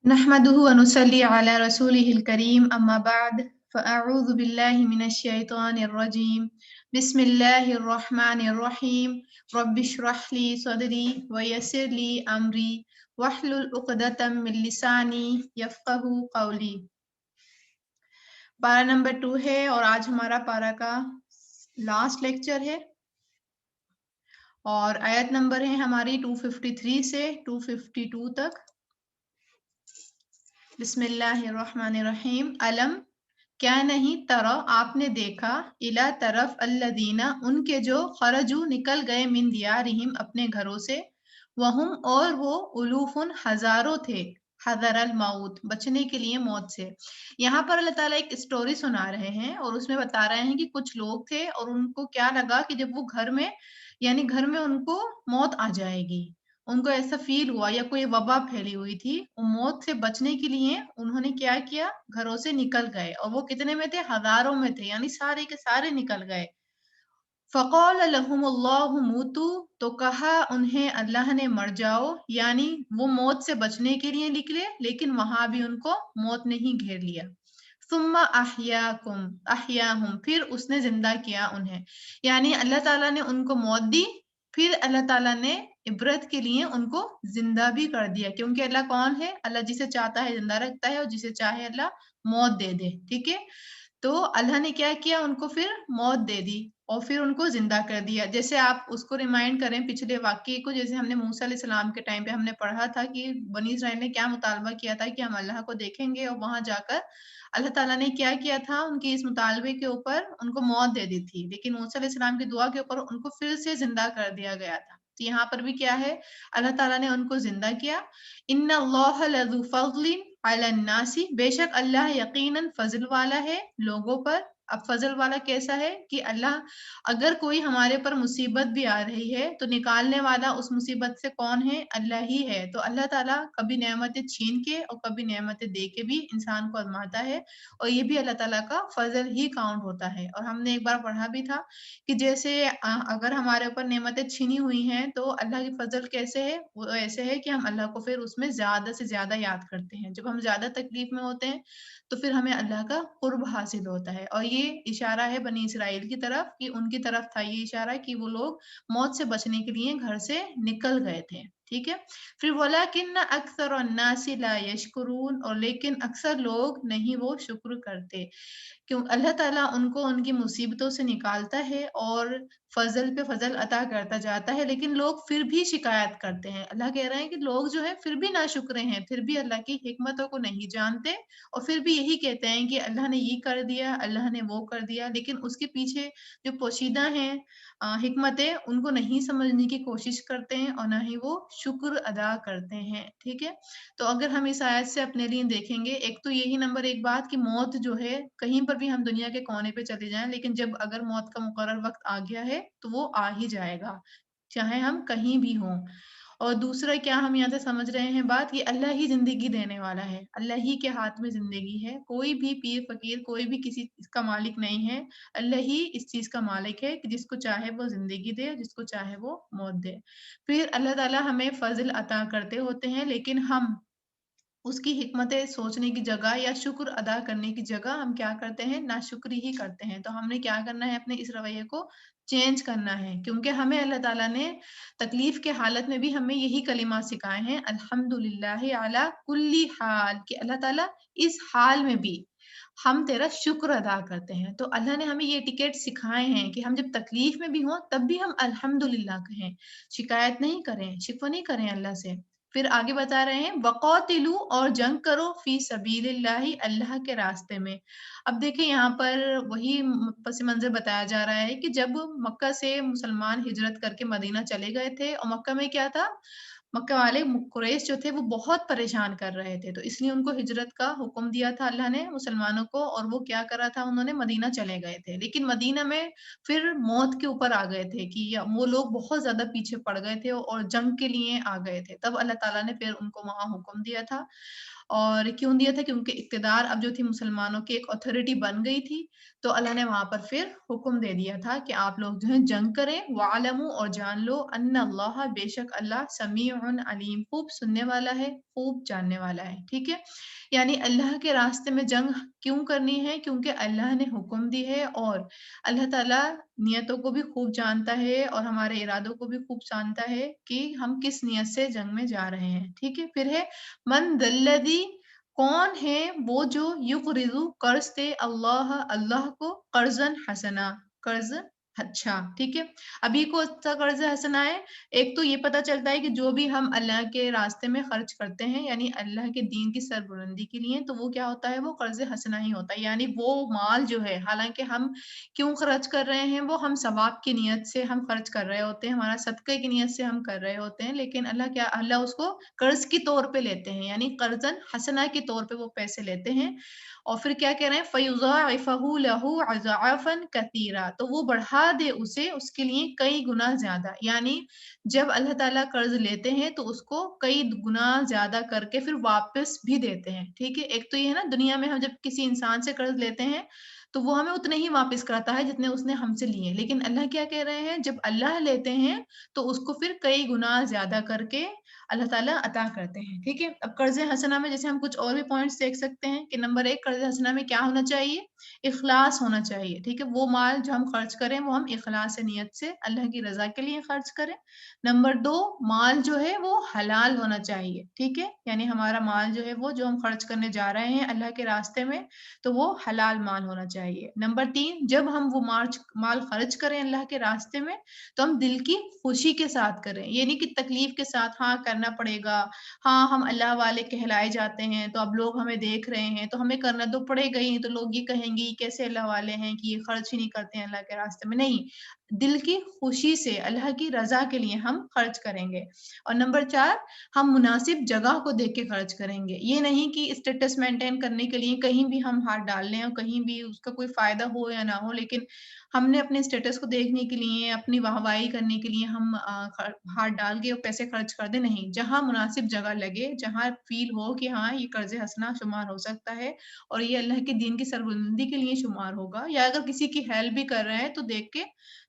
नहमदुहु व नुसल्ली अला रसूलिहिल करीम अम्मा बाद फ़अऊज़ु बिल्लाहि मिनश शैतानिर रजीम बिस्मिल्लाहिर रहमानिर रहीम रब्बिश्रह ली सदरी व यस्सिर ली अमरी वहलुल उक़दतम मिन लिसानी यफ़क़हू क़ौली। पारा नंबर 2 है और आज हमारा पारा का लास्ट लेक्चर है और आयत नंबर है हमारी 253 से 252 तक। बिस्मिल्लाहिर्रहमानिर्रहीम। अलम क्या नहीं तरा आपने देखा इला तरफ अल्लदीना उनके जो खरजू निकल गए मिन दियारिहिम अपने घरों से वहुम और वो उलूफुन हजारों थे हज़रल मौत बचने के लिए मौत से। यहाँ पर अल्लाह ताला एक स्टोरी सुना रहे हैं और उसमें बता रहे हैं कि कुछ लोग थे और उनको क्या लगा कि जब वो घर में यानी घर में उनको मौत आ जाएगी, उनको ऐसा फील हुआ या कोई वबा फैली हुई थी। वो मौत से बचने के लिए उन्होंने क्या किया, घरों से निकल गए और वो कितने में थे, हजारों में थे, यानी सारे के सारे निकल गए। फ़क़ाल लहुमुल्लाहु मूतू तो कहा उन्हें अल्लाह ने मर जाओ, यानी वो मौत से बचने के लिए निकले लेकिन वहां भी उनको मौत ने ही घेर लिया। सुम्मा अहयाहुम फिर उसने जिंदा किया उन्हें, यानी अल्लाह ताला ने उनको मौत दी, फिर अल्लाह ताला ने इबरत के लिए उनको जिंदा भी कर दिया, क्योंकि अल्लाह कौन है, अल्लाह जिसे चाहता है जिंदा रखता है और जिसे चाहे अल्लाह मौत दे दे। ठीक है, तो अल्लाह ने क्या किया, उनको फिर मौत दे दी और फिर उनको जिंदा कर दिया। जैसे आप उसको रिमाइंड करें पिछले वाक्य को, जैसे हमने मूसा अलैहिस्सलाम के टाइम पे हमने पढ़ा था कि बनी इस्राइल ने क्या मुतालबा किया था कि हम अल्लाह को देखेंगे और वहां जाकर अल्लाह ताला ने क्या किया था, उनके इस मुतालबे के ऊपर उनको मौत दे दी थी, लेकिन मूसा अलैहिस्सलाम की दुआ के ऊपर उनको फिर से जिंदा कर दिया गया था। तो यहाँ पर भी क्या है, अल्लाह ताला ने उनको जिंदा किया। इन्नल्लाह लज़ू फ़ज़लिन अलन नासी बेशक अल्लाह यकीनन फजल वाला है लोगों पर। अब फजल वाला कैसा है कि अल्लाह अगर कोई हमारे पर मुसीबत भी आ रही है तो निकालने वाला उस मुसीबत से कौन है, अल्लाह ही है। तो अल्लाह ताला कभी नेमतें छीन के और कभी नेमतें दे के भी इंसान को आजमाता है और ये भी अल्लाह ताला का फजल ही काउंट होता है। और हमने एक बार पढ़ा भी था कि जैसे अगर हमारे ऊपर नेमतें छिनी हुई हैं तो अल्लाह की फजल कैसे है, वो ऐसे है कि हम अल्लाह को फिर उसमें ज्यादा से ज्यादा याद करते हैं। जब हम ज्यादा तकलीफ में होते हैं तो फिर हमें अल्लाह का कुर्ब हासिल होता है। और ये इशारा है बनी इसराइल की तरफ कि उनकी तरफ था ये इशारा कि वो लोग मौत से बचने के लिए घर से निकल गए थे। ठीक है, फिर बोला कि न अक्सर अन्नासी ला यशकुरून, और लेकिन अक्सर लोग नहीं वो शुक्र करते। क्यों, अल्लाह ताला उनको उनकी मुसीबतों से निकालता है और फजल पे फजल अता करता जाता है, लेकिन लोग फिर भी शिकायत करते हैं। अल्लाह कह रहे हैं कि लोग जो है फिर भी नाशुक्र हैं, फिर भी अल्लाह की हिकमतों को नहीं जानते और फिर भी यही कहते हैं कि अल्लाह ने ये कर दिया, अल्लाह ने वो कर दिया, लेकिन उसके पीछे जो पोशीदा हैं हिकमतें, उनको नहीं समझने की कोशिश करते हैं और ना ही वो शुक्र अदा करते हैं। ठीक है, तो अगर हम इस आयत से अपने लिए देखेंगे, एक तो यही नंबर एक बात कि मौत जो है कहीं पर भी हम दुनिया के कोने पे चले जाएं, लेकिन जब अगर मौत का मुकर्रर वक्त आ गया है तो वो आ ही जाएगा, चाहे हम कहीं भी हों। और दूसरा क्या हम यहाँ से समझ रहे हैं बात, कि अल्लाह ही जिंदगी देने वाला है, अल्लाह ही के हाथ में जिंदगी है, कोई भी पीर फकीर कोई भी किसी का मालिक नहीं है। अल्लाह ही इस चीज का मालिक है कि जिसको चाहे वो जिंदगी दे, जिसको चाहे वो मौत दे। फिर अल्लाह ताला हमें फजल अता करते होते हैं, लेकिन हम उसकी हिकमतें सोचने की जगह या शुक्र अदा करने की जगह हम क्या करते हैं, नाशुक्री ही करते हैं। तो हमने क्या करना है, अपने इस रवैये को चेंज करना है, क्योंकि हमें अल्लाह ताला ने तकलीफ के हालत में भी हमें यही कलिमा सिखाए हैं, अल्हम्दुलिल्लाहि अला कुल्ली हाल, कि अल्लाह ताला इस हाल में भी हम तेरा शुक्र अदा करते हैं। तो अल्लाह ने हमें ये टिकट सिखाए हैं कि हम जब तकलीफ में भी हों तब भी हम अल्हम्दुलिल्लाह कहें, शिकायत नहीं करें, शिकवा नहीं करें अल्लाह से। फिर आगे बता रहे हैं वक़ातिलू, और जंग करो फी सबीलिल्लाहि, अल्लाह के रास्ते में। अब देखिए यहाँ पर वही पस मंज़र बताया जा रहा है कि जब मक्का से मुसलमान हिजरत करके मदीना चले गए थे और मक्का में क्या था, मक्का वाले कुरैश जो थे वो बहुत परेशान कर रहे थे, तो इसलिए उनको हिजरत का हुक्म दिया था अल्लाह ने मुसलमानों को, और वो क्या करा था, उन्होंने मदीना चले गए थे। लेकिन मदीना में फिर मौत के ऊपर आ गए थे कि वो लोग बहुत ज़्यादा पीछे पड़ गए थे और जंग के लिए आ गए थे। तब अल्लाह ताला ने फिर उनको वहाँ हुक्म दिया था اور کیوں دیا تھا؟ کیونکہ اقتدار اب جو تھی مسلمانوں کی ایک اتھارٹی بن گئی تھی، تو اللہ نے وہاں پر پھر حکم دے دیا تھا کہ آپ لوگ جو ہے جنگ کریں، وَاعْلَمُوا اور جان لو ان اللہ بے شک اللہ سمیع علیم خوب سننے والا ہے، خوب جاننے والا ہے، ٹھیک ہے؟ یعنی اللہ کے راستے میں جنگ کیوں کرنی ہے؟ کیونکہ اللہ نے حکم دی ہے، اور اللہ تعالیٰ نیتوں کو بھی خوب جانتا ہے اور ہمارے ارادوں کو بھی خوب جانتا ہے کہ ہم کس نیت سے جنگ میں جا رہے ہیں، ٹھیک ہے؟ پھر ہے من ذلذی، کون ہے وہ جو یقرض قرض دے اللہ اللہ کو قرضً حسنا، قرض اچھا، ٹھیک ہے؟ ابھی کو اچھا قرض حسنا ہے، ایک تو یہ پتہ چلتا ہے کہ جو بھی ہم اللہ کے راستے میں خرچ کرتے ہیں یعنی اللہ کے دین کی سربلندی کے لیے، تو وہ کیا ہوتا ہے؟ وہ قرض حسنا ہی ہوتا ہے، یعنی وہ مال جو ہے حالانکہ ہم کیوں خرچ کر رہے ہیں؟ وہ ہم ثواب کی نیت سے ہم خرچ کر رہے ہوتے ہیں، ہمارا صدقے کی نیت سے ہم کر رہے ہوتے ہیں، لیکن اللہ اس کو قرض کی طور پہ لیتے ہیں، یعنی قرضً حسنا کے طور پہ وہ پیسے لیتے ہیں، اور پھر کیا کہہ رہے ہیں؟ فَيُضَاعِفَهُ لَهُ أَضْعَافًا كَثِيرًا، تو وہ بڑھا دے اسے اس کے لیے کئی گنا زیادہ، یعنی جب اللہ تعالیٰ قرض لیتے ہیں تو اس کو کئی گنا زیادہ کر کے پھر واپس بھی دیتے ہیں، ٹھیک ہے؟ ایک تو یہ ہے نا، دنیا میں ہم جب کسی انسان سے قرض لیتے ہیں تو وہ ہمیں اتنے ہی واپس کراتا ہے جتنے اس نے ہم سے لیے، لیکن اللہ کیا کہہ رہے ہیں؟ جب اللہ لیتے ہیں تو اس کو پھر کئی گنا زیادہ کر کے اللہ تعالیٰ عطا کرتے ہیں، ٹھیک ہے؟ اب قرض حسنہ میں جیسے ہم کچھ اور بھی پوائنٹس دیکھ سکتے ہیں کہ نمبر 1 قرض حسنہ میں کیا ہونا چاہیے؟ اخلاص ہونا چاہیے، ٹھیک ہے؟ وہ مال جو ہم خرچ کریں وہ ہم اخلاص نیت سے اللہ کی رضا کے لیے خرچ کریں۔ نمبر 2 مال جو ہے وہ حلال ہونا چاہیے، ٹھیک ہے؟ یعنی ہمارا مال جو ہے وہ جو ہم خرچ کرنے جا رہے ہیں اللہ کے راستے میں تو وہ حلال مال ہونا چاہیے۔ نمبر 3 جب ہم وہ مال خرچ کریں اللہ کے راستے میں تو ہم دل کی خوشی کے ساتھ کریں، یہ نہیں کہ تکلیف کے ساتھ ہاں کرنا پڑے گا، ہاں ہم اللہ والے کہلائے جاتے ہیں تو اب لوگ ہمیں دیکھ رہے ہیں تو ہمیں کرنا تو پڑے گا ہی، تو لوگ یہ کہیں گے کیسے اللہ والے ہیں کہ یہ خرچ ہی نہیں کرتے ہیں اللہ کے راستے میں، نہیں، دل کی خوشی سے اللہ کی رضا کے لیے ہم خرچ کریں گے۔ اور نمبر 4 ہم مناسب جگہ کو دیکھ کے خرچ کریں گے، یہ نہیں کہ اسٹیٹس مینٹین کرنے کے لیے کہیں بھی ہم ہاتھ ڈال لیں اور کہیں بھی اس کا کوئی فائدہ ہو یا نہ ہو، لیکن ہم نے اپنے اسٹیٹس کو دیکھنے کے لیے، اپنی واہواہی کرنے کے لیے ہم ہاتھ ڈال کے اور پیسے خرچ کر دیں، نہیں، جہاں مناسب جگہ لگے، جہاں فیل ہو کہ ہاں یہ قرض حسنہ شمار ہو سکتا ہے اور یہ اللہ کے دین کی سربلندی کے لیے شمار ہوگا، یا اگر کسی کی ہیلپ بھی کر رہے ہیں تو دیکھ کے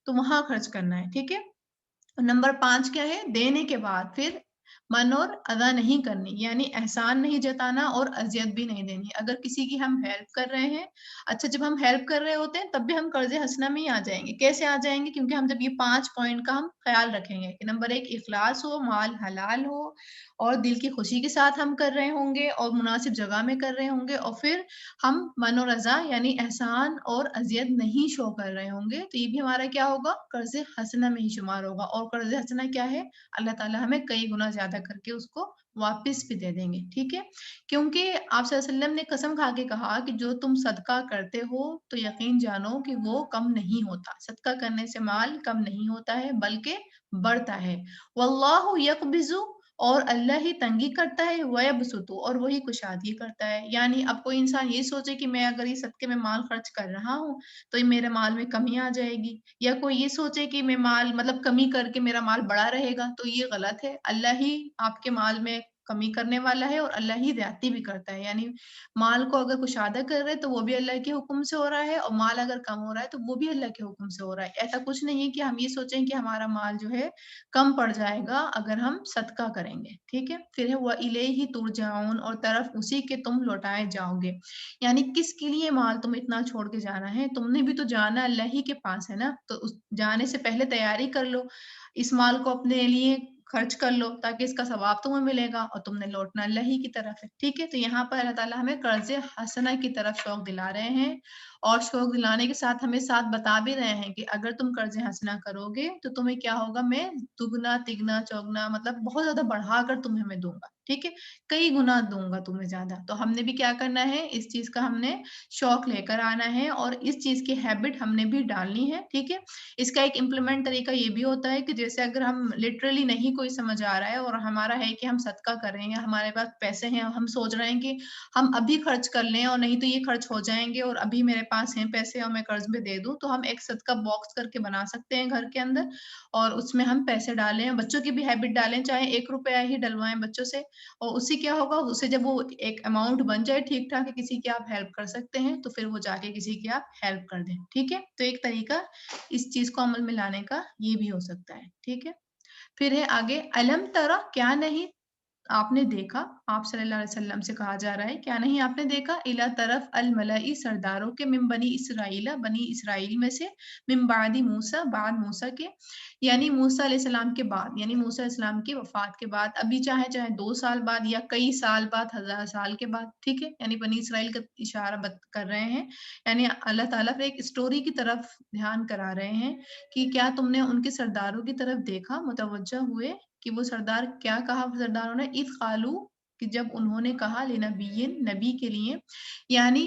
تو وہاں خرچ کرنا ہے، ٹھیک ہے؟ اور نمبر 5 کیا ہے؟ دینے کے بعد پھر من اور ادا نہیں کرنی، یعنی احسان نہیں جتانا اور اذیت بھی نہیں دینی۔ اگر کسی کی ہم ہیلپ کر رہے ہیں، اچھا جب ہم ہیلپ کر رہے ہوتے ہیں تب بھی ہم قرض حسنہ میں ہی آ جائیں گے، کیسے آ جائیں گے؟ کیونکہ ہم جب یہ 5 پوائنٹ کا ہم خیال رکھیں گے کہ نمبر 1 اخلاص ہو، مال حلال ہو اور دل کی خوشی کے ساتھ ہم کر رہے ہوں گے اور مناسب جگہ میں کر رہے ہوں گے، اور پھر ہم من و رضا یعنی احسان اور اذیت نہیں شو کر رہے ہوں گے، تو یہ بھی ہمارا کیا ہوگا؟ قرض حسنہ میں ہی شمار ہوگا، اور قرض حسنہ کیا ہے؟ اللہ تعالیٰ ہمیں کئی گنا زیادہ کر کے اس کو واپس بھی دے دیں گے، ٹھیک ہے؟ کیونکہ آپ صلی اللہ علیہ وسلم نے قسم کھا کے کہا کہ جو تم صدقہ کرتے ہو تو یقین جانو کہ وہ کم نہیں ہوتا، صدقہ کرنے سے مال کم نہیں ہوتا ہے بلکہ بڑھتا ہے۔ واللہ یقبض، اور اللہ ہی تنگی کرتا ہے، ویبسط، اور وہی کشادگی کرتا ہے، یعنی اب کوئی انسان یہ سوچے کہ میں اگر یہ صدقے میں مال خرچ کر رہا ہوں تو یہ میرے مال میں کمی آ جائے گی، یا کوئی یہ سوچے کہ میں مال مطلب کمی کر کے میرا مال بڑا رہے گا، تو یہ غلط ہے۔ اللہ ہی آپ کے مال میں کمی کرنے والا ہے اور اللہ ہی زیادتی بھی کرتا ہے، یعنی مال کو اگر کشادہ کر رہے تو وہ بھی اللہ کے حکم سے ہو رہا ہے، اور مال اگر کم ہو رہا ہے تو وہ بھی اللہ کے حکم سے ہو رہا ہے۔ ایسا کچھ نہیں ہے کہ ہم یہ سوچیں کہ ہمارا مال جو ہے کم پڑ جائے گا اگر ہم صدقہ کریں گے، ٹھیک ہے؟ پھر ہے وَإِلَيْهِ تُرْجَعُونَ، اور طرف اسی کے تم لوٹائے جاؤ گے، یعنی کس کے لیے مال تم اتنا چھوڑ کے جانا ہے؟ تم نے بھی تو جانا اللہ ہی کے پاس ہے نا، تو اس جانے سے پہلے تیاری کر لو، اس مال کو اپنے لیے خرچ کر لو تاکہ اس کا ثواب تمہیں ملے گا، اور تم نے لوٹنا اللہ ہی کی طرف ہے، ٹھیک ہے؟ تو یہاں پر اللہ تعالیٰ ہمیں قرض حسنہ کی طرف شوق دلا رہے ہیں، اور شوق دلانے کے ساتھ ہمیں ساتھ بتا بھی رہے ہیں کہ اگر تم قرض حسنہ کرو گے تو تمہیں کیا ہوگا؟ میں دگنا تگنا چوگنا مطلب بہت زیادہ بڑھا کر تمہیں میں دوں گا، ٹھیک ہے؟ کئی گنا دوں گا تمہیں زیادہ، تو ہم نے بھی کیا کرنا ہے؟ اس چیز کا ہم نے شوق لے کر آنا ہے اور اس چیز کی ہیبٹ ہم نے بھی ڈالنی ہے، ٹھیک ہے؟ اس کا ایک امپلیمنٹ طریقہ یہ بھی ہوتا ہے کہ جیسے اگر ہم لٹرلی نہیں کوئی سمجھ آ رہا ہے اور ہمارا ہے کہ ہم صدقہ کریں یا ہمارے پاس پیسے ہیں، ہم سوچ رہے ہیں کہ ہم ابھی خرچ کر لیں اور نہیں تو یہ خرچ ہو جائیں گے اور ابھی میرے پاس ہیں پیسے اور میں قرض میں دے دوں، تو ہم ایک صدقہ باکس کر کے بنا سکتے ہیں گھر کے اندر، اور اس میں ہم پیسے ڈالیں، بچوں کی بھی ہیبٹ ڈالیں، چاہے 1 روپیہ ہی ڈلوائیں بچوں سے، और उससे क्या होगा, उससे जब वो एक अमाउंट बन जाए ठीक ठाक कि किसी की आप हेल्प कर सकते हैं, तो फिर वो जाके किसी की आप हेल्प कर दें। ठीक है, तो एक तरीका इस चीज को अमल में लाने का ये भी हो सकता है। ठीक है, फिर है आगे, अलम तरा, क्या नहीं आपने देखा, आप सल्लल्लाहु अलैहि वसल्लम से कहा जा रहा है, क्या नहीं आपने देखा, इला तरफ अल मलाई, सरदारों के, मिन बनी इसराइला, बनी इसराइल में से, मिन बादी मूसा, बाद मूसा के, यानी मूसा अलैहिस्सलाम के बाद, यानी मूसा अलैहिस्सलाम की वफात के बाद, अभी चाहे चाहे 2 साल बाद या कई साल बाद, 1000 साल के बाद। ठीक है, यानी बनी इसराइल का इशारा कर रहे हैं, यानी अल्लाह ताला फिर एक स्टोरी की तरफ ध्यान करा रहे हैं कि क्या तुमने उनके सरदारों की तरफ देखा, मुतवज्जा हुए कि वो सरदार क्या कहा, सरदारों ने, इफ़ क़ालू, कि जब उन्होंने कहा, लिनबिय्यिन, नबी के लिए, यानी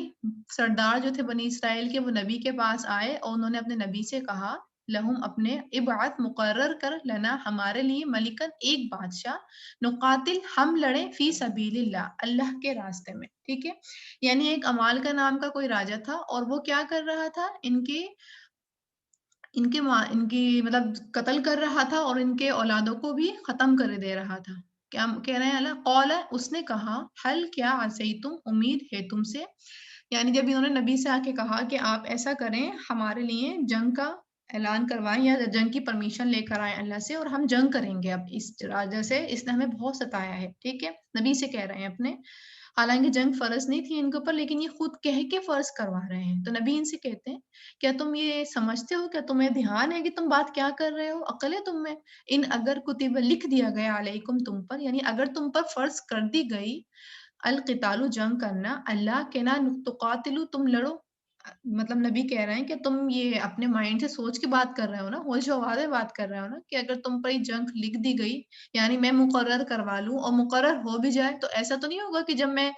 सरदार जो थे बनी इसराइल के, वो नबी के पास आए और उन्होंने अपने नबी से कहा, लहुम, अपने, इबअत, मुकर्रर कर, लना, हमारे लिए, मलिकन, एक बादशाह, नुकातिल, हम लड़े, फी सबीलिल्लाह, अल्लाह के रास्ते में। ठीक है, यानी एक अमाल का नाम का कोई राजा था और वो क्या कर रहा था, इनकी मतलब कत्ल कर रहा था और इनके औलादों को भी खत्म कर दे रहा था। क्या कह रहे हैं अल्लाह, कौला, उसने कहा, हल, क्या, असैतुम, उम्मीद है तुमसे, यानी जब इन्होंने नबी से आके कहा कि आप ऐसा करें, हमारे लिए जंग का ऐलान करवाएं या जंग की परमिशन लेकर आए अल्लाह से, और हम जंग करेंगे अब इस राजा से, इसने हमें बहुत सताया है। ठीक है, नबी से कह रहे हैं अपने, हालांकि जंग फर्ज नहीं थी इनके ऊपर, लेकिन ये खुद कह के फर्ज करवा रहे हैं। तो नबी इनसे कहते हैं, क्या तुम ये समझते हो, क्या तुम्हें ध्यान है कि तुम बात क्या कर रहे हो, अकल है तुम में, इन अगर कुतिब, लिख दिया गया, अलैकुम, तुम पर, यानी अगर तुम पर फर्ज कर दी गई, अल क़ितालु, जंग करना, अल्लाह के ना, तुक़ातिलु, तुम लड़ो। मतलब नबी कह रहे हैं कि तुम ये अपने माइंड से सोच के बात कर रहे हो ना, होश-ओ-हवास में बात कर रहे हो ना, कि अगर तुम पर ये जंग लिख दी गई, यानी मैं मुकर्रर करवा लूँ और मुकर्रर हो भी जाए, तो ऐसा तो नहीं होगा कि जब मैं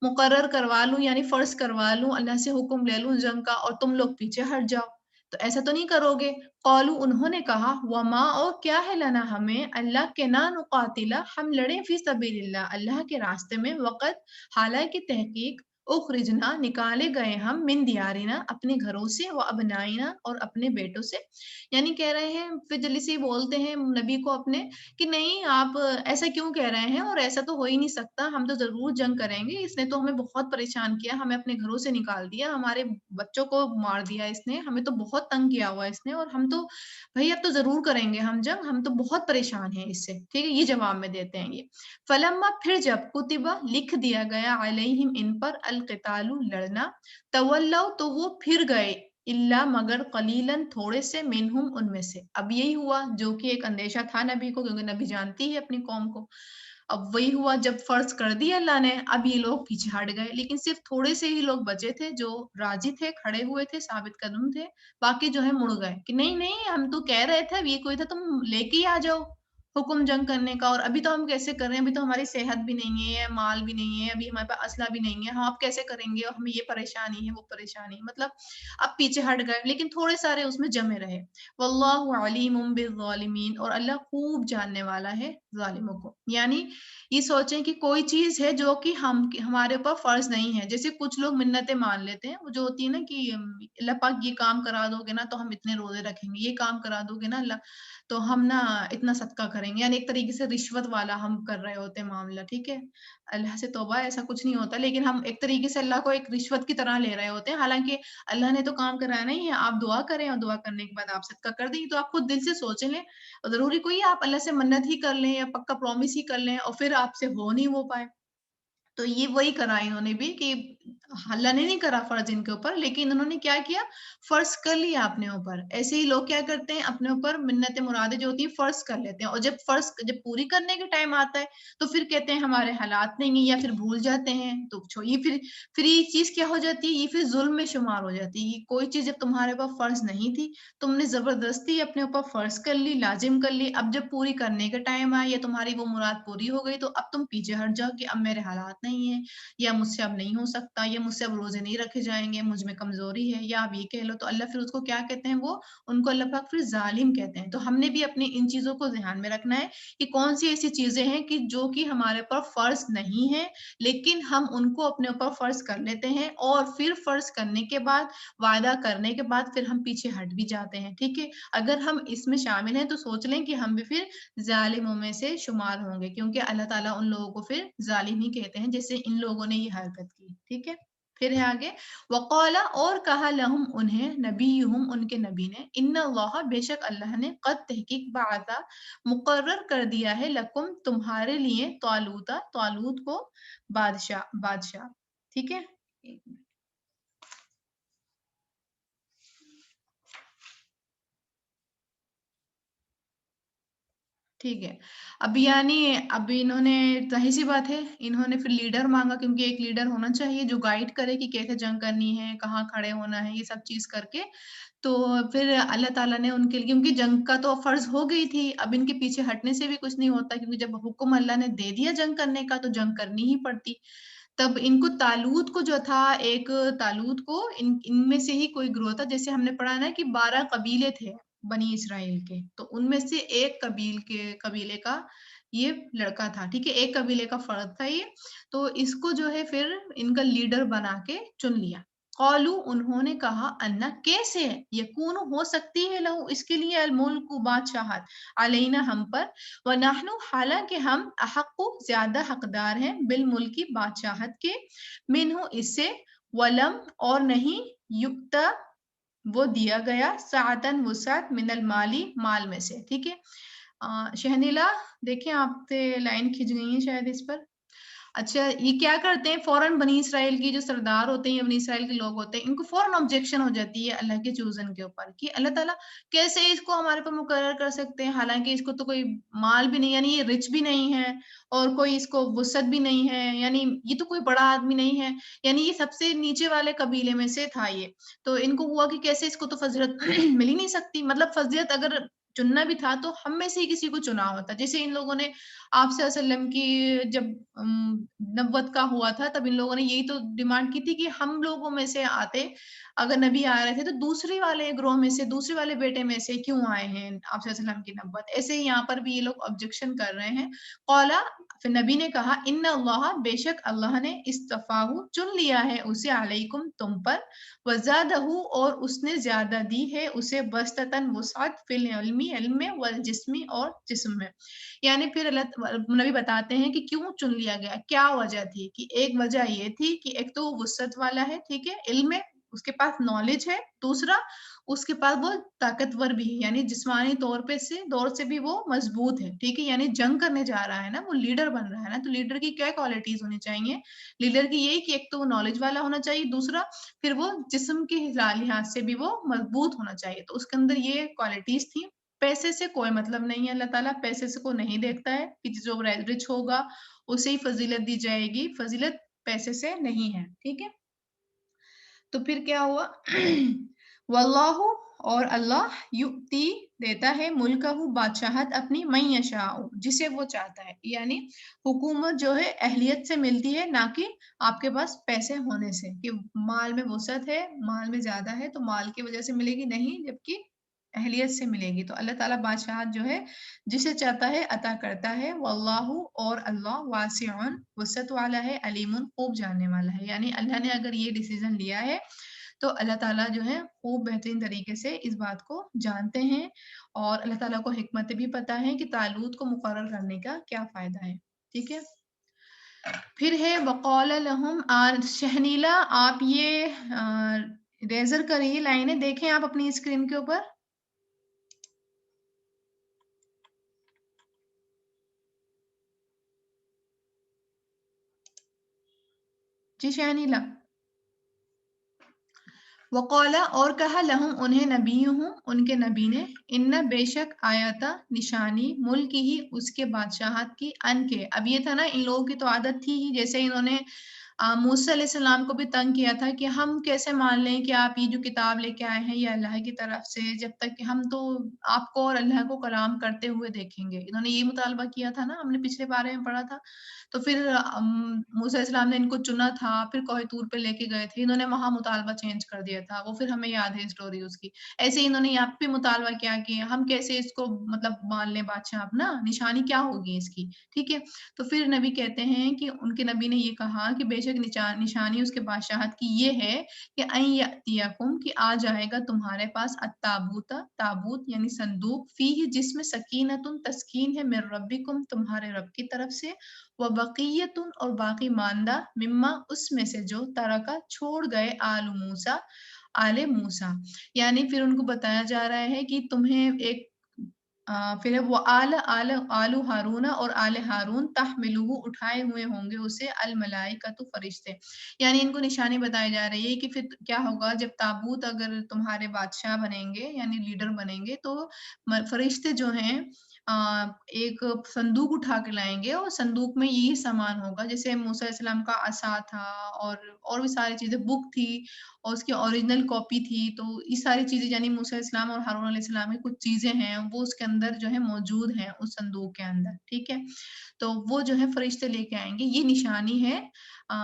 मुकर्रर करवा लूँ, यानी फ़र्ज़ करवा लूँ, अल्लाह से हुक्म ले लूँ जंग का और तुम लोग पीछे हट जाओ, तो ऐसा तो नहीं करोगे। क़ालू, उन्होंने कहा, वमा, और क्या है, लना, हमें, अल्लाह के ना, नुक़ातिला, हम लड़ें, फ़ी सबीलिल्लाह, अल्लाह के रास्ते में, वक़द, हालांकि तहकीक, उखरिजना, निकाले गए हम, मिन दियारिना, अपने घरों से, व अबनाइना, और अपने बेटों से, यानी कह रहे हैं, फिर जल्दी से बोलते हैं नबी को अपने कि नहीं आप ऐसा क्यों कह रहे हैं, और ऐसा तो हो ही नहीं सकता, हम तो जरूर जंग करेंगे, इसने तो हमें बहुत परेशान किया, हमें अपने घरों से निकाल दिया, हमारे बच्चों को मार दिया इसने, हमें तो बहुत तंग किया हुआ इसने, और हम तो भाई अब तो जरूर करेंगे हम जंग, हम तो बहुत परेशान हैं इससे। ठीक है, ये जवाब में देते हैं ये। फलम्मा, फिर जब, कुतिबा, लिख दिया गया, अलैहिम, इन पर, अल क़ितालु, लड़ना, तवल्लौ, तो वो फिर गए, इल्ला, मगर, कलीलन, थोड़े से, मिनहुम, उनमें से। अब यही हुआ जो कि एक अंदेशा था नबी को, क्योंकि नबी जानती है अपनी कौम को। अब वही हुआ जब फर्ज कर दिया अल्लाह ने, अब ये लोग पीछे हट गए, लेकिन सिर्फ थोड़े से ही लोग बचे थे जो राजी थे, खड़े हुए थे, साबित कदम थे, बाकी जो है मुड़ गए कि नहीं नहीं, हम तो कह रहे थे, अब ये कोई था, तुम लेके ही आ जाओ हुक्म जंग करने का, और अभी तो हम कैसे कर रहे हैं, अभी तो हमारी सेहत भी नहीं है, माल भी नहीं है, अभी हमारे पास असला भी नहीं है, हम अब कैसे करेंगे, और हमें ये परेशानी है, वो परेशानी है, मतलब अब पीछे हट गए, लेकिन थोड़े सारे उसमें जमे रहे। वल्लाहु अलीमुम बिज़्ज़ालिमीन, और अल्लाह खूब जानने वाला है जालिमों को। यानी ये सोचें कि कोई चीज़ है जो कि हमारे ऊपर फ़र्ज़ नहीं है। जैसे कुछ लोग मिन्नतें मान लेते हैं, वो जो होती है ना कि अल्लाह पाक ये काम करा दोगे ना तो हम इतने रोज़े रखेंगे, ये काम करा दोगे ना अल्लाह तो हम ना इतना सदका करेंगे। यानी एक तरीके से रिश्वत वाला हम कर रहे होते हैं मामला, ठीक है? अल्लाह से तौबा, ऐसा कुछ नहीं होता, लेकिन हम एक तरीके से अल्लाह को एक रिश्वत की तरह ले रहे होते हैं। हालाँकि अल्लाह ने तो काम कराना ही है, आप दुआ करें और दुआ करने के बाद आप सदका कर देंगे, तो आप खुद दिल से सोच लें। और ज़रूरी कोई है आप अल्लाह से मन्नत ही कर लें या पक्का प्रॉमिस ही कर लें और फिर आपसे हो नहीं हो पाए। तो ये वही करा इन्होंने भी कि अल्लाह ने नहीं करा फ़र्ज़ इनके ऊपर, लेकिन उन्होंने क्या किया, फ़र्ज़ कर लिया अपने ऊपर। ऐसे ही लोग क्या करते हैं, अपने ऊपर मिन्नतें मुरादें जो होती हैं फ़र्ज़ कर लेते हैं, और जब पूरी करने का टाइम आता है, तो फिर कहते हैं हमारे हालात नहीं है, या फिर भूल जाते हैं। तो ये फिर ये चीज़ क्या हो जाती है, ये फिर ज़ुल्म में शुमार हो जाती है। ये कोई चीज़ जब तुम्हारे ऊपर फ़र्ज़ नहीं थी, तुमने ज़बरदस्ती अपने ऊपर फ़र्ज़ कर ली, लाज़िम कर ली, अब जब पूरी करने का टाइम आया या तुम्हारी वो मुराद पूरी हो गई, तो अब तुम पीछे हट जाओ कि अब मेरे हालात नहीं है, या मुझसे अब नहीं हो सकता, या मुझसे अब रोजे नहीं रखे जाएंगे, मुझ में कमजोरी है, या आप ये कह लो, तो अल्लाह फिर उसको क्या कहते हैं, वो उनको अल्लाह पाक फिर जालिम कहते हैं। तो हमने भी अपनी इन चीजों को ध्यान में रखना है कि कौन सी ऐसी चीजें हैं कि जो कि हमारे ऊपर फर्ज नहीं है, लेकिन हम उनको अपने ऊपर फर्ज कर लेते हैं, और फिर फर्ज करने के बाद, वादा करने के बाद फिर हम पीछे हट भी जाते हैं। ठीक है, अगर हम इसमें शामिल हैं तो सोच लें कि हम भी फिर जालिमों में से शुमार होंगे, क्योंकि अल्लाह ताला उन लोगों को फिर जालिम ही कहते हैं जैसे इन लोगों ने ये हरकत की। ठीक है, फिर है आगे, वक़ाला और कहा लहुम उन्हें नबीयुहुम उनके नबी ने, इन्ना अल्लाह बेशक अल्लाह ने क़द तहकीक बअसा मुकर्रर कर दिया है लकुम तुम्हारे लिए तालूता तालूत को बादशाह बादशाह। ठीक है, एक मिनट। ठीक है। अब यानी अब इन्होंने ज़ाहिर-सी बात है, इन्होंने फिर लीडर माँगा, क्योंकि एक लीडर होना चाहिए जो गाइड करे कि कैसे जंग करनी है, कहाँ खड़े होना है, ये सब चीज़ करके। तो फिर अल्लाह ताला ने उनके लिए, क्योंकि जंग का तो फ़र्ज़ हो गई थी, अब इनके पीछे हटने से भी कुछ नहीं होता, क्योंकि जब हुक्म अल्लाह ने दे दिया जंग करने का, तो जंग करनी ही पड़ती। तब इनको तालूत को जो था, एक तालूत को इनमें से ही कोई गिरोह था, जैसे हमने पढ़ा ना कि 12 कबीले थे बनी इस्राएल के, तो उनमें से एक कबीले का ये लड़का था, ठीक है? एक कबीले का फर्द था ये, तो इसको जो है फिर इनका लीडर बना के चुन लिया। क़ालू उन्होंने कहा अन्ना कैसे यकून हो सकती है लहू इसके लिए अल मुल्क बादशाहत अलैना हम पर, व नहनु हालांकि हम अहक्कु ज्यादा हकदार हैं बिल मुल्की बादशाहत के, मिन्हु इससे, वलम और नहीं, युक्ता वो दिया गया, सातन वुसअत मिनल माली माल में से। ठीक है, शहनीला देखें आपसे लाइन खिंच गई है शायद इस पर। अच्छा, ये क्या करते हैं, फौरन बनी इसराइल की जो सरदार होते हैं या बनी इसराइल के लोग होते हैं, इनको फौरन ऑब्जेक्शन हो जाती है अल्लाह के चूज़न के ऊपर कि अल्लाह ताला कैसे इसको हमारे पर मुकर्रर कर सकते हैं, हालाँकि इसको तो कोई माल भी नहीं, यानी ये रिच भी नहीं है और कोई इसको वुसअत भी नहीं है, यानी ये तो कोई बड़ा आदमी नहीं है, यानी ये सबसे नीचे वाले कबीले में से था ये। तो इनको हुआ कि कैसे इसको तो फ़ज़ीलत मिल ही नहीं सकती, मतलब फ़ज़ीलत अगर चुनना भी था तो हम में से ही किसी को चुना होता। जैसे इन लोगों ने आप सल्लल्लाहु अलैहि वसल्लम की जब नबुव्वत का हुआ था, तब इन लोगों ने यही तो डिमांड की थी कि हम लोगों में से आते, अगर नबी आ रहे थे तो दूसरे वाले ग्रोह में से, दूसरे वाले बेटे में से क्यों आए हैं आप सल्लल्लाहु अलैहि वसल्लम की नबुव्वत। ऐसे ही यहाँ पर भी ये लोग ऑब्जेक्शन कर रहे हैं। क़ौला फिर नबी ने कहा इन्ना अल्लाह बेशक अल्लाह ने इस्तफ़ाहु चुन लिया है उसे अलैकुम तुम पर, वज़ादहु और उसने ज़्यादा दी है उसे बस्ततन वुसअत फिल इल्मी इल्म में वल जिस्मी और जिस्म में। यानी फिर नबी बताते हैं कि क्यों चुन लिया गया, क्या वजह थी, कि एक वजह ये थी कि एक तो वो वुसअत वाला है, ठीक है, इल्म है, उसके पास नॉलेज है, दूसरा उसके पास वो ताकतवर भी है, यानी जिस्मानी दौर से भी वो मजबूत है, ठीक है, यानी जंग करने जा रहा है ना, वो लीडर बन रहा है ना, तो लीडर की क्या क्वालिटीज होनी चाहिए, लीडर की यही कि एक तो वो नॉलेज वाला होना चाहिए, दूसरा फिर वो जिस्म के लिहाज से भी वो मजबूत होना चाहिए, तो उसके अंदर ये क्वालिटीज थी। पैसे से कोई मतलब नहीं है, अल्लाह ताला पैसे से को नहीं देखता है कि जो रिच होगा उसे ही फजीलत दी जाएगी, फजीलत पैसे से नहीं है, ठीक है। तो फिर क्या हुआ वल्लाहु और अल्लाह युक्ति देता है मुल्कहु बादशाहत अपनी मन यशाउ जिसे वो चाहता है, यानी हुकूमत जो है अहलियत से मिलती है, ना कि आपके पास पैसे होने से, कि माल में वसअत है, माल में ज्यादा है तो माल की वजह से मिलेगी नहीं, जबकि अहलियत से मिलेगी। तो अल्लाह ताला बादशाहत जो है जिसे चाहता है अता करता है। वल्लाहु और अल्लाह वासिउन वसअत वाला है, अलीमुन खूब जानने वाला है, यानी अल्लाह ने अगर ये डिसीजन लिया है तो अल्लाह ताला जो है खूब बेहतरीन तरीके से इस बात को जानते हैं, और अल्लाह ताला को हिकमत भी पता है कि तालूत को मुकर्रर करने का क्या फ़ायदा है। ठीक है? फिर है वक़ाल लहुम शहनीला आप ये रेज़र करिए लाइनें देखें आप अपनी स्क्रीन के ऊपर। जी शहनीला। वक़ाला और कहा लहुम उन्हें नबीयुहुम उनके नबी ने, इन्ना बेशक आयता निशानी मुल्क ही उसके बादशाहत की अन के। अब ये था ना इन लोगों की तो आदत थी ही, जैसे इन्होंने मूसा अलैहिस्सलाम को भी तंग किया था कि हम कैसे मान लें कि आप ये जो किताब लेके आए हैं ये अल्लाह की तरफ से, जब तक कि हम तो आपको और अल्लाह को कलाम करते हुए देखेंगे। इन्होंने ये मुतालबा किया था ना, हमने पिछले बारे में पढ़ा था। तो फिर मूसा अलैहिस्सलाम ने इनको चुना था, फिर कोहे तूर पे लेके गए थे, इन्होंने वहाँ मुतालबा चेंज कर दिया था, वो फिर हमें याद है स्टोरी उसकी। ऐसे ही इन्होंने यहाँ पे मुतालबा किया कि हम कैसे इसको मतलब मान लें बादशाह अपना, निशानी क्या होगी इसकी, ठीक है? तो फिर नबी कहते हैं कि उनके नबी ने ये कहा कि बेशक निशानी उसके बादशाहत की ये है कि अन यअतियकुम कि आ जाएगा तुम्हारे पास अत्ताबूता ताबूत यानी संदूक फीह जिसमें सकीनतुन तस्कीन है मिर रब्बिकुम तुम्हारे रब की तरफ से व बक़ियतुन और बाकी मांदा मिम्मा उसमें से जो तरका छोड़ गए आले मूसा यानी फिर उनको बताया जा रहा है कि तुम्हें एक फिर वो आलू हारून और आले हारून तहमिलुहु उठाए हुए होंगे उसे अल मलाइकतु फरिश्ते यानी इनको निशानी बताई जा रही है कि फिर क्या होगा जब ताबूत अगर तुम्हारे बादशाह बनेंगे यानी लीडर बनेंगे तो फरिश्ते जो हैं एक संदूक उठा के लाएंगे और संदूक में यही सामान होगा जैसे मूसा अलैहिस्सलाम का असा था और भी सारी चीजें बुक थी और उसकी ओरिजिनल कॉपी थी, तो ये सारी चीज़ें यानी मूसा अलैहिस्सलाम और हारून अलैहिस्सलाम की कुछ चीज़ें हैं, वो उसके अंदर जो है मौजूद हैं, उस संदूक के अंदर, ठीक है? तो वो जो है फरिश्ते लेके आएँगे, ये निशानी है अ,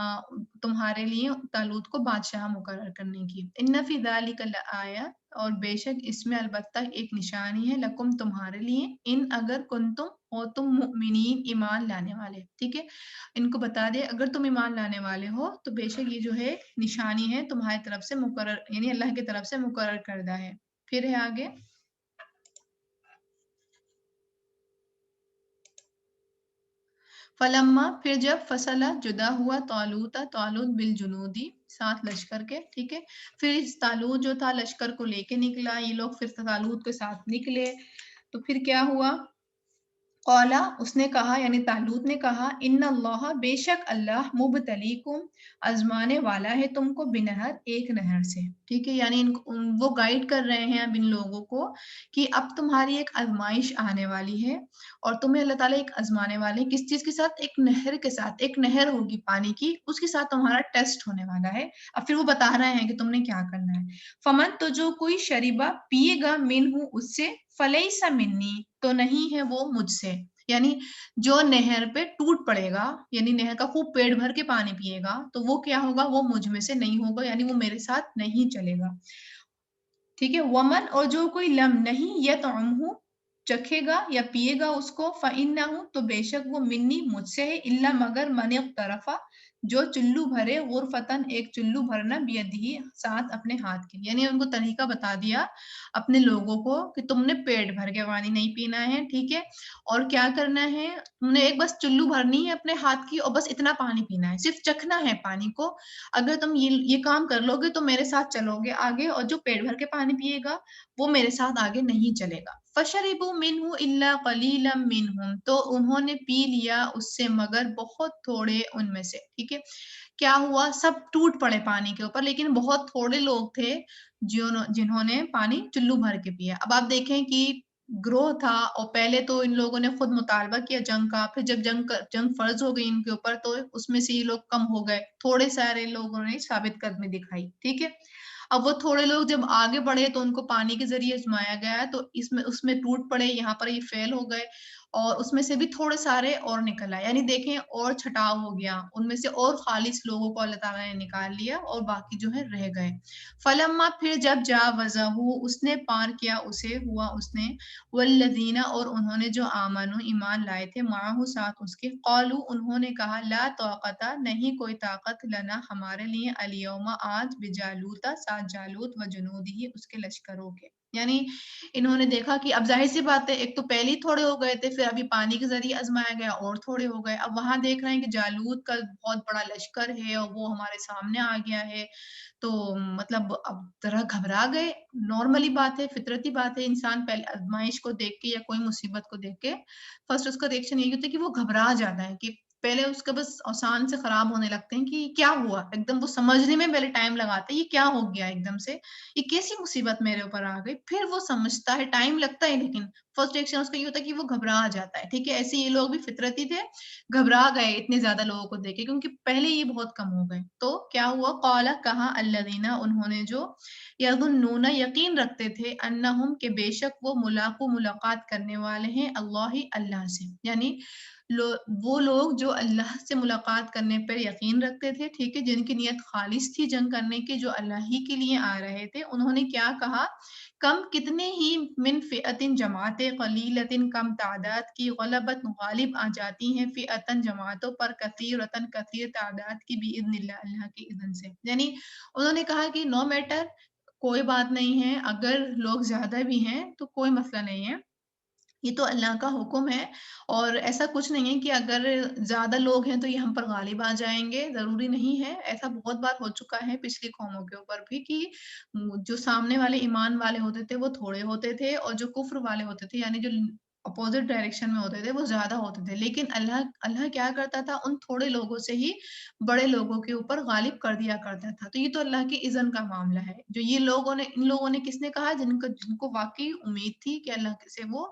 तुम्हारे लिए तालूत को बादशाह मुकर्रर करने की। इन्न फ़ी ज़ालिका लआया और बेशक इसमें अलबत्ता एक निशानी है लकुम तुम्हारे लिए, इन अगर कुंतुम हो तुम मुमिनीन ईमान लाने वाले, ठीक है? इनको बता दे अगर तुम ईमान लाने वाले हो तो बेशक ये जो है निशानी है तुम्हारी तरफ से मुकर्रर यानी अल्लाह की तरफ से मुकर्रर करदा है। फिर है आगे फलम्मा फिर जब फसला जुदा हुआ तालूत बिल जुनूदी साथ लश्कर के ठीक है फिर इस तालूत जो था लश्कर को लेके निकला ये लोग फिर तालूत के साथ निकले तो फिर क्या हुआ कौला उसने कहा यानी तालूत ने कहा इन्ना अल्लाह बेशक अल्लाह मुबतलीकुम आजमाने वाला है तुमको बिनहर एक नहर से ठीक है यानी वो गाइड कर रहे हैं अब इन लोगों को कि अब तुम्हारी एक आजमाइश आने वाली है और तुम्हें अल्लाह ताला एक आजमाने वाले हैं किस चीज के साथ एक नहर के साथ एक नहर होगी पानी की उसके साथ तुम्हारा टेस्ट होने वाला है अब फिर वो बता रहे हैं कि तुमने क्या करना है फमन तो जो कोई शरीबा पिएगा मिन हूँ उससे फलई सा मिन्नी तो नहीं है वो मुझसे यानी जो नहर पे टूट पड़ेगा यानी नहर का खूब पेट भर के पानी पिएगा तो वो क्या होगा वो मुझ में से नहीं होगा यानी वो मेरे साथ नहीं चलेगा ठीक है वमन और जो कोई लम नहीं यतअमहु चखेगा या पिएगा उसको फइन्नहु तो बेशक वो मिन्नी मुझसे है इल्ला मगर मन तरफा जो चुल्लू भरे गुरफतन एक चुल्लू भरना बियदिही साथ अपने हाथ के यानी उनको तरीका बता दिया अपने लोगों को कि तुमने पेट भर के पानी नहीं पीना है ठीक है और क्या करना है तुमने एक बस चुल्लू भरनी है अपने हाथ की और बस इतना पानी पीना है सिर्फ चखना है पानी को अगर तुम ये काम कर लोगे तो मेरे साथ चलोगे आगे और जो पेट भर के पानी पिएगा वो मेरे साथ आगे नहीं चलेगा फशरिबू मिनहु इल्ला कलीलम मिनहुम तो उन्होंने पी लिया उससे मगर बहुत थोड़े उनमें से ठीक है क्या हुआ सब टूट पड़े पानी के ऊपर लेकिन बहुत थोड़े लोग थे जिन्होंने पानी चुल्लू भर के पिया अब आप देखें कि ग्रोह था और पहले तो इन लोगों ने खुद मुतालबा किया जंग का फिर जब जंग फर्ज हो गई इनके ऊपर तो उसमें से ये लोग कम हो गए थोड़े सारे लोगों ने साबित कदमी दिखाई ठीक है अब वो थोड़े लोग जब आगे बढ़े तो उनको पानी के जरिए आजमाया गया तो इसमें उसमें टूट पड़े यहाँ पर ये फेल हो गए और उसमें से भी थोड़े सारे और निकल आए यानी देखें और छटाव हो गया उनमें से और खालिस लोगों को अल्लाह ताला ने निकाल लिया और बाकी जो है रह गए फलम्मा फिर जब जा वजहू उसने पार किया उसे हुआ उसने वल्लदीना और उन्होंने जो आमनु ईमान लाए थे माहू साथ उसके कौलू उन्होंने कहा ला तौकता नहीं कोई ताकत लना हमारे लिए अलियौमा आज बिजालूता साथ जालूत व जुनूदी उसके लश्करों के यानी इन्होंने देखा कि अब जाहिर सी बात है एक तो पहले ही थोड़े हो गए थे फिर अभी पानी के जरिए आजमाया गया और थोड़े हो गए अब वहां देख रहे हैं कि जालूत का बहुत बड़ा लश्कर है और वो हमारे सामने आ गया है तो मतलब अब जरा घबरा गए नॉर्मली बात है फितरती बात है इंसान पहले आजमाइश को देख के या कोई मुसीबत को देख के फर्स्ट उसका रिएक्शन यही होता है कि वो घबरा जाता है कि पहले उसका बस औसान से खराब होने लगते हैं कि क्या हुआ? एकदम वो समझने में पहले टाइम लगाते हैं, ये क्या हो गया एकदम से? ये कैसी मुसीबत मेरे ऊपर आ गई? फिर वो समझता है, टाइम लगता है लेकिन फर्स्ट रिएक्शन उसका ये होता है कि वो घबरा जाता है, ठीक है? ऐसे ये लोग भी फितरती थे, घबरा गए इतने ज़्यादा लोगों को देख के क्योंकि पहले ये बहुत कम हो गए। तो क्या हुआ? क़ाला कहा अल्लज़ीना उन्होंने जो यज़ुन्नूना यकीन रखते थे अन्नहुम के बेशक वो मुलाकात करने वाले हैं अल्लाह से। यानी लो वो लोग जो अल्लाह से मुलाकात करने पर यकीन रखते थे, ठीक है? जिनकी नीयत खालिस थी जंग करने की, जो अल्लाह ही के लिए आ रहे थे, उन्होंने क्या कहा? कम कितने ही मिन फ़िअतिन जमातें क़लीलतिन कम तादाद की ग़लबत गालिब आ जाती हैं फ़िअतन जमातों पर कसीरतन कसीर तादाद की बिइज़्निल्लाह अल्लाह की इज़्न से। यानी उन्होंने कहा कि नो मैटर कोई बात नहीं है, अगर लोग ज़्यादा भी हैं तो कोई मसला नहीं है। ये तो अल्लाह का हुक्म है और ऐसा कुछ नहीं है कि अगर ज़्यादा लोग हैं तो ये हम पर गालिब आ जाएँगे, ज़रूरी नहीं है। ऐसा बहुत बार हो चुका है पिछली कौमों के ऊपर भी कि जो सामने वाले ईमान वाले होते थे वो थोड़े होते थे और जो कुफ़्र वाले होते थे यानी जो अपोज़िट डायरेक्शन में होते थे वो ज़्यादा होते थे। लेकिन अल्लाह अल्लाह क्या करता था उन थोड़े लोगों से ही बड़े लोगों के ऊपर गालिब कर दिया करता था। तो ये तो अल्लाह की इज़्न का मामला है। जो ये लोगों ने इन लोगों ने किसने कहा जिनको जिनको वाक़ई उम्मीद थी कि अल्लाह से वो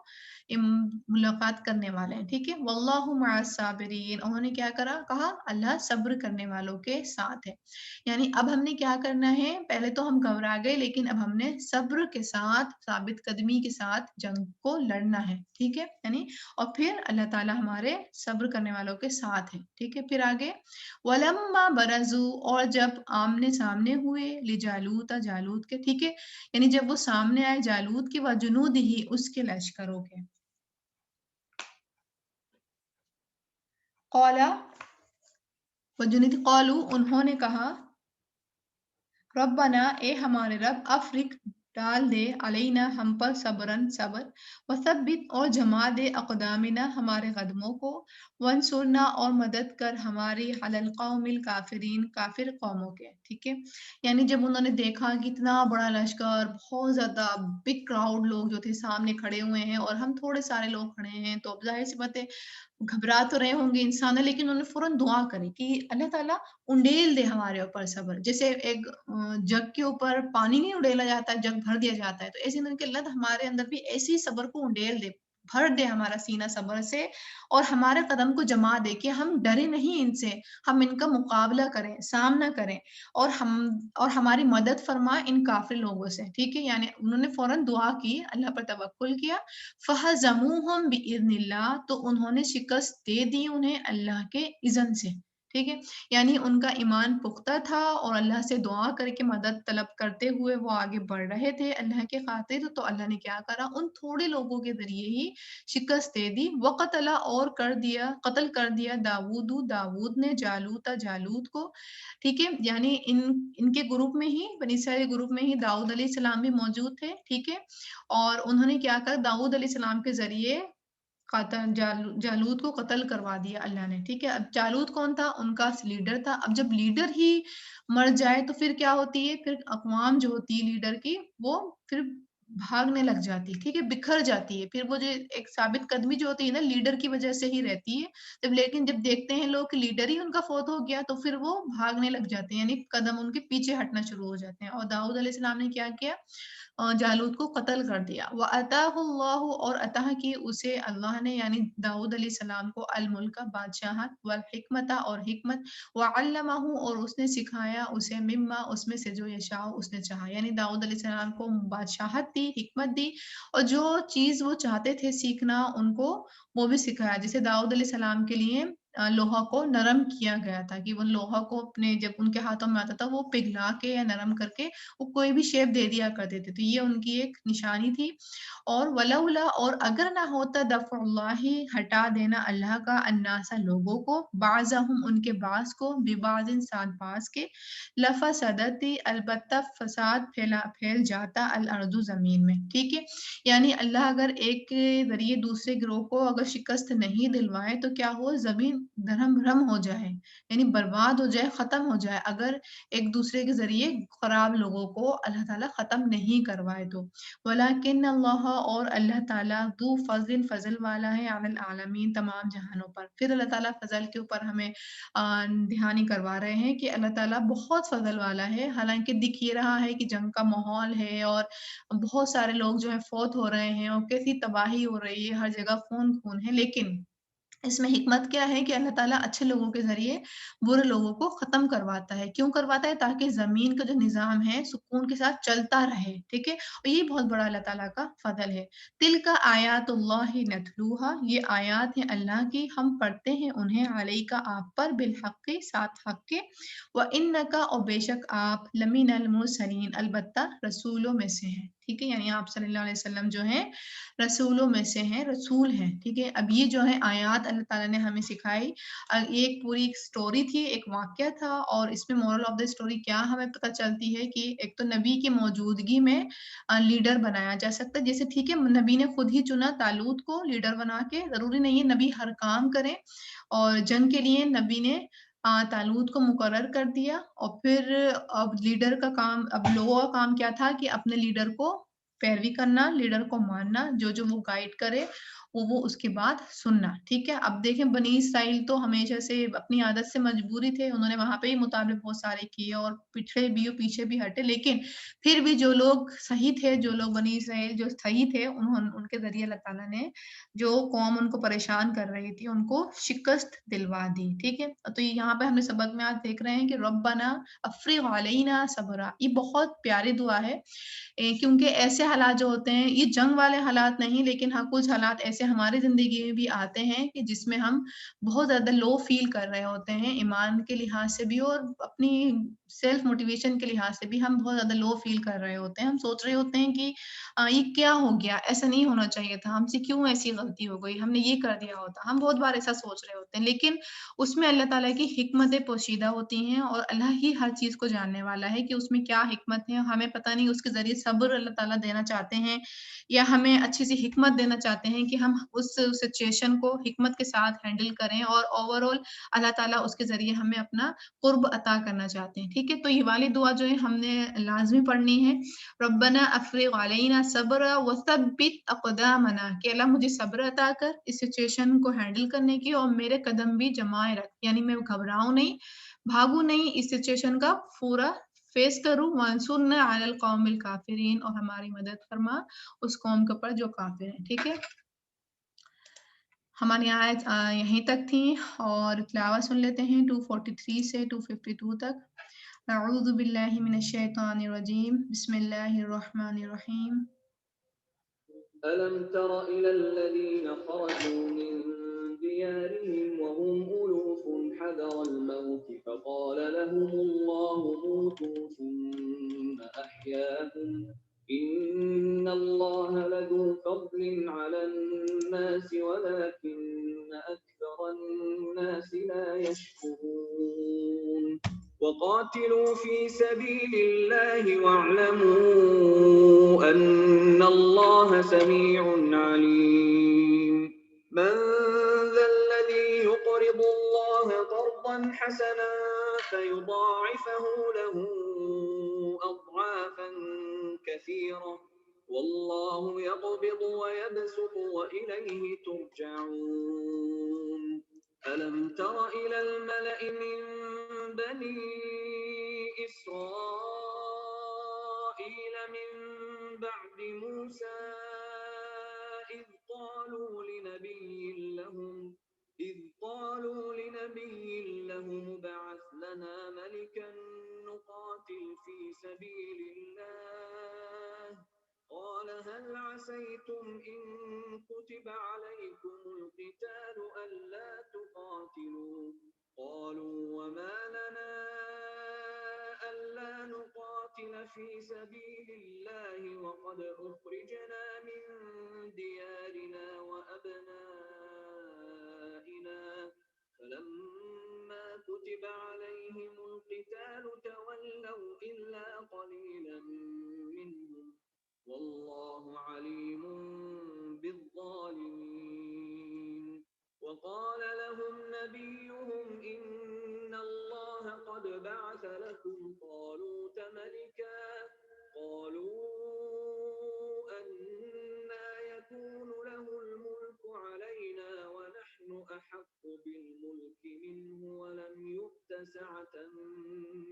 इम मुलाकात करने वाले हैं, ठीक है? वल्लाहु मअस साबिरीन उन्होंने क्या करा कहा अल्लाह सब्र करने वालों के साथ है। यानी अब हमने क्या करना है, पहले तो हम घबरा गए लेकिन अब हमने सब्र के साथ, साबित कदमी के साथ जंग को लड़ना है, ठीक है? यानी और फिर अल्लाह ताला हमारे सब्र करने वालों के साथ है, ठीक है? फिर आगे वलम्मा बरज़ू और जब आमने-सामने हुए लिजालूत जालूत के, ठीक है? यानी जब वो सामने आए जालूत के व जुनूदिही उसके लश्करों के। क़ौला वजुनिद क़ालू उन्होंने कहा रब्बना ए हमारे रब अफ़रिग़ डाल दे अलैना हम पर सब्रन सब्र वसब्बित और जमा दे अक़दामिना हमारे कदमों को वंसुरना और मदद कर हमारी अलल क़ौमिल काफ़िरीन काफ़िर कौमों के, ठीक है? यानी जब उन्होंने देखा कि इतना बड़ा लश्कर, बहुत ज़्यादा बिग क्राउड लोग जो थे सामने खड़े हुए हैं और हम थोड़े सारे लोग खड़े हैं, तो अब ज़ाहिर-सी बात है घबरा तो रहे होंगे इंसान लेकिन उन्होंने फ़ौरन दुआ करी कि अल्लाह ताला उंडेल दे हमारे ऊपर सब्र। जैसे एक जग के ऊपर पानी नहीं उड़ेला जाता है, जग भर दिया जाता है, तो ऐसे उन्होंने कि अल्लाह हमारे अंदर भी ऐसे ही सब्र को उंडेल दे, भर दे हमारा सीना सब्र से और हमारे कदम को जमा दे कि हम डरे नहीं इनसे, हम इनका मुकाबला करें, सामना करें और हमारी मदद फरमा इन काफ़िर लोगों से, ठीक है? यानी उन्होंने फ़ौरन दुआ की, अल्लाह पर तवक्कुल किया फ़हज़मूहुम बिइज़्निल्लाह तो उन्होंने शिकस्त दे दी उन्हें अल्लाह के इज़्न से, ठीक है? यानी उनका ईमान पुख्ता था और अल्लाह से दुआ करके मदद तलब करते हुए वो आगे बढ़ रहे थे अल्लाह के खातिर, तो अल्लाह ने क्या करा उन थोड़े लोगों के ज़रिए ही शिकस्त दे दी। वक़तला और कर दिया कत्ल कर दिया दाऊद ने जालूत को, ठीक है? यानी इनके ग्रुप में ही बनी इसराइल ग्रुप में ही दाऊद अलैहिस्सलाम भी मौजूद थे, ठीक है? और उन्होंने क्या कहा दाऊद अलैहिस्सलाम के ज़रिए जालूत को कत्ल करवा दिया अल्लाह ने, ठीक है? अब जालूत कौन था? उनका लीडर था। अब जब लीडर ही मर जाए तो फिर क्या होती है? फिर अक़वाम जो होती है लीडर की वो फिर भागने लग जाती है, ठीक है? बिखर जाती है। फिर वो जो एक साबित कदमी जो होती है ना लीडर की वज़ह से ही रहती है। जब देखते हैं लोग कि लीडर ही उनका फ़ौत हो गया तो फिर वो भागने लग जाते हैं, यानी कदम उनके पीछे हटना शुरू हो जाते हैं। और दाऊद अलैहिस्सलाम ने क्या किया? जालूत को कत्ल कर दिया। व अताहुल्लाहु और अता की उसे अल्लाह ने यानी दाऊद अलैहिस्सलाम को अल मुल्क बादशाहत वल हिकमत और हिकमत व अल्लमहु और उसने सिखाया उसे मिम्मा उसमें से जो यशाओ उसने चाहा। यानी दाऊद अलैहिस्सलाम को बादशाहत दी, हिकमत दी और जो चीज़ वो चाहते थे सीखना उनको वो भी सिखाया। जैसे दाऊद अलैहिस्सलाम के लिए लोहा को नरम किया गया था कि वो लोहा को अपने जब उनके हाथों में आता था वो पिघला के या नरम करके वो कोई भी शेप दे दिया करते थे। तो ये उनकी एक निशानी थी और वलौला और अगर ना होता दफ़उल्लाहि हटा देना अल्लाह का अन्नासा लोगों को बाज़हुम उनके बाज़ को बिबाज़िन साथ बाज़ के लफ़सदती अलबत्ता फ़साद फैल जाता अल अर्दु ज़मीन में, ठीक है? यानी अल्लाह अगर एक के ज़रिए दूसरे गिरोह को अगर शिकस्त नहीं दिलवाए तो क्या हो ज़मीन धर्म भ्रम हो जाए, यानी बर्बाद हो जाए, ख़त्म हो जाए, अगर एक दूसरे के ज़रिए ख़राब लोगों को अल्लाह ताला ख़त्म नहीं करवाए तो। वलाकिन अल्लाह, और अल्लाह ताला ज़ू फ़ज़्लिन, फ़ज़ल वाला है, अलल आलमीन, तमाम जहानों पर। फिर अल्लाह ताला फ़ज़ल के ऊपर हमें ध्यान करवा रहे हैं कि अल्लाह ताला बहुत फ़ज़ल वाला है। हालाँकि दिख ये रहा है कि जंग का माहौल है और बहुत सारे लोग जो हैं फ़ौत हो रहे हैं और कैसी तबाही हो रही है, हर जगह खून-खून है। लेकिन इसमें हिकमत क्या है कि अल्लाह ताला अच्छे लोगों के ज़रिए बुरे लोगों को ख़त्म करवाता है। क्यों करवाता है? ताकि ज़मीन का जो निज़ाम है सुकून के साथ चलता रहे, ठीक है? और ये बहुत बड़ा अल्लाह ताला का फ़ज़ल है। तिल्का आयातुल्लाहि नतलूहा, ये आयात हैं अल्लाह की, हम पढ़ते हैं उन्हें अलैका, आप पर, बिलहक़्क़ि, साथ हक़ के, व इन्नका, और बेशक आप, लमिनल मुरसलीन, अलबत्ता रसूलों में से हैं, ठीक है? यानी आप सल्लल्लाहु अलैहि वसल्लम जो हैं रसूलों में से हैं, रसूल हैं, ठीक है? अब ये जो है आयात अल्लाह ताला ने हमें सिखाई। ये एक पूरी एक स्टोरी थी, एक वाक़या था, और इसमें मोरल ऑफ द स्टोरी क्या हमें पता चलती है कि एक तो नबी की मौजूदगी में लीडर बनाया जा सकता है। जैसे ठीक है, नबी ने खुद ही चुना तालूत को लीडर बना के, ज़रूरी नहीं है नबी हर काम करें, और जंग के लिए नबी ने तालूत को मुकर्रर कर दिया, और फिर अब लीडर का काम, अब लोगों का काम क्या था कि अपने लीडर को पैरवी करना, लीडर को मानना, जो-जो वो गाइड करे, वो उसकी बात सुनना, ठीक है? अब देखें बनी इसराइल तो हमेशा से अपनी आदत से मजबूरी थे, उन्होंने वहाँ पे ही मुताबिक बहुत सारे किए और पीछे भी हटे, लेकिन फिर भी जो लोग सही थे, जो लोग बनी इसराइल जो सही थे, उनके ज़रिए अल्लाह ताला ने जो कौम उनको परेशान कर रही थी, उनको शिकस्त दिलवा दी, ठीक है? तो यहाँ पे हमने सबक में आज देख रहे हैं कि रब्बना अफ़्रिग़ अलैना सब्रा, ये बहुत प्यारी दुआ है। क्योंकि ऐसे हालात जो होते हैं, ये जंग वाले हालात नहीं, लेकिन हाँ, कुछ हालात ऐसे हमारी ज़िंदगी में भी आते हैं कि जिसमें हम बहुत ज़्यादा लो फ़ील कर रहे होते हैं, ईमान के लिहाज़ से भी और अपनी सेल्फ मोटिवेशन के लिहाज़ से भी हम बहुत ज़्यादा लो फ़ील कर रहे होते हैं। हम सोच रहे होते हैं कि ये क्या हो गया? ऐसा नहीं होना चाहिए था, हमसे क्यों ऐसी गलती हो गई? हमने ये कर दिया होता। हम बहुत बार ऐसा सोच रहे होते हैं, लेकिन उसमें अल्लाह ताला की हिकमतें पोशीदा होती हैं, और अल्लाह ही हर चीज़ को जानने वाला है कि उसमें क्या हिकमत है, हमें पता नहीं। उसके ज़रिए सब्र अल्लाह ताला देना चाहते हैं, या हमें अच्छी-सी हिकमत देना चाहते हैं कि हम उस सिचुएशन को हिकमत के साथ हैंडल करें, और ओवरऑल अल्लाह ताला उसके ज़रिए हमें अपना क़ुर्ब अता करना चाहते हैं, ठीक है? तो ये वाली दुआ जो है हमने लाज़मी पढ़नी है। रब्बना अफ़्रिग़ अलैना सब्रा व थब्बित अक़दामना, कि अल्लाह मुझे सब्र अता कर इस सिचुएशन को हैंडल करने की, और मेरे कदम भी जमाए रख, यानी मैं घबराऊँ नहीं, भागूँ नहीं, इस सिचुएशन का पूरा फेस करूँ। वंसुरना अलल कौमिल काफ़िरीन, और हमारी मदद फरमा उस कौम के ऊपर जो काफ़िर हैं, ठीक है? हमारी आयत यहीं तक थी, और तिलावत सुन लेते हैं 243 से 252 तक। अऊज़ु बिल्लाहि मिनश शैतानिर रजीम, बिस्मिल्लाहिर रहमानिर रहीम। ألم تر إلى الذين خرجوا من ديارهم وهم ألوف حذر الموت فقال لهم الله موتوا ثم أحياهم إن الله لذو فضل على الناس ولكن أكثر الناس لا يشكرون وقاتلوا في سبيل الله واعلموا أن الله سميع عليم من ذا الذي يقرض الله قرضا حسنا فيضاعفه له أضعافا كثيرة والله يقبض ويبسط وإليه ترجعون ألم تر إلى الملأ من بني إسرائيل من بعد موسى إذ قالوا لنبي لهم ابعث لنا ملكا نقاتل في سبيل الله قال هل عسيتم إن كتب عليكم القتال ألا تقاتلوا قالوا وما لنا ألا نقاتل في سبيل الله وقد أخرجنا من ديارنا وأبنائنا فلما كتب عليهم القتال تولوا إلا قليلا منهم والله عليم بالظالمين وقال لهم نبيهم إن الله قد بعث لكم طالوت ملكا قالوا أنى يكون له الملك علينا ونحن أحق بالملك منه ولم يؤت سعة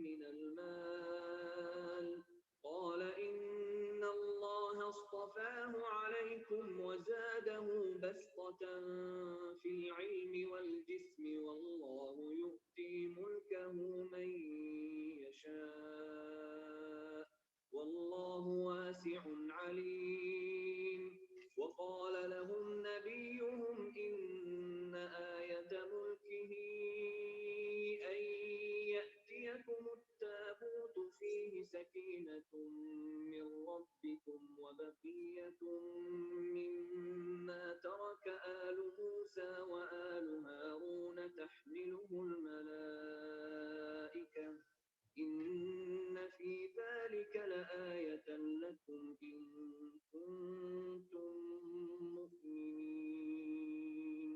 من المال قال إن الله اصطفاه عليكم وزاده بسطة في العلم والجسم والله يؤتي ملكه من يشاء والله واسع عليم وقال لهم نبيهم إن آية ملكه أن يأتيكم التابوت فيه سكينة من ربكم وبقية مما ترك آل موسى وآل هارون تحمله الملائكة إن في ذلك لآية لكم إن كنتم مؤمنين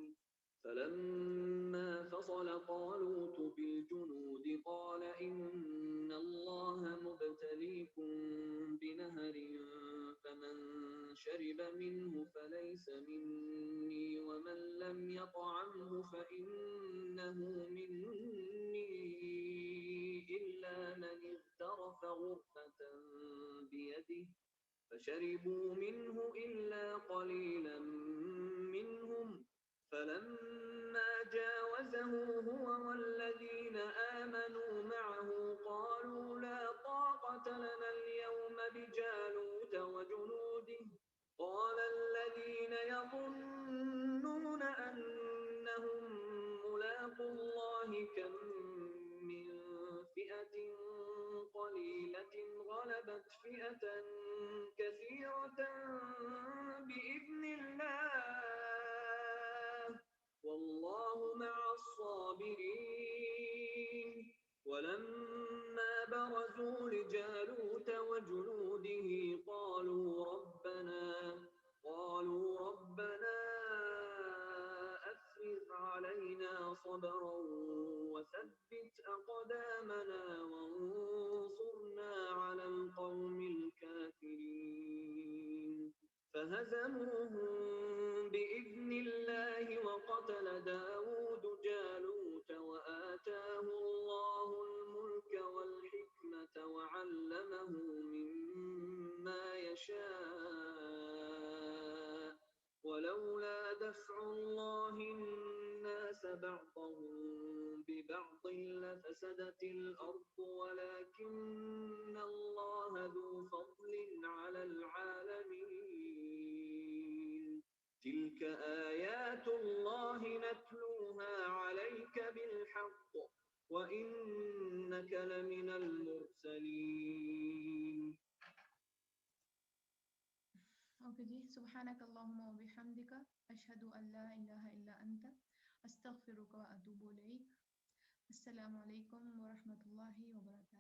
فلما فصل طالوت بالجنود قال إن الله مبتليكم بنهر فمن شرب منه فليس مني ومن لم يطعمه فإنه مني إلا من اغترف غرفة بيده فشربوا منه إلا قليلا منهم فلما جاوزه هو والذين آمنوا معه قالوا لا طاقة لنا اليوم بجالوت وجنوده قال الذين يظنون أنهم ملاقو الله كم من فئة قليلة غلبت فئة كثيرة بإذن الله والله مع الصابرين ولما برزوا لجالوت وجنوده قالوا ربنا أفرغ علينا صبرا وثبت أقدامنا وانصرنا على القوم الكافرين فهزموهم بإذن الله وقتل داود جالوت وآتاه الله الملك والحكمة وعلمه مما يشاء ولولا دفع الله الناس بعضهم ببعض لفسدت الأرض ولكن الله ذو فضل على العالمين تلك آيات الله نتلوها عليك بالحق وإنك لمن المرسلين. اوکے جی سبحانک اللہم و بحمدک اشہد ان لا الہ الا انت استغفرک و اتوب الیک. السلام علیکم ورحمۃ اللہ وبرکاتہ.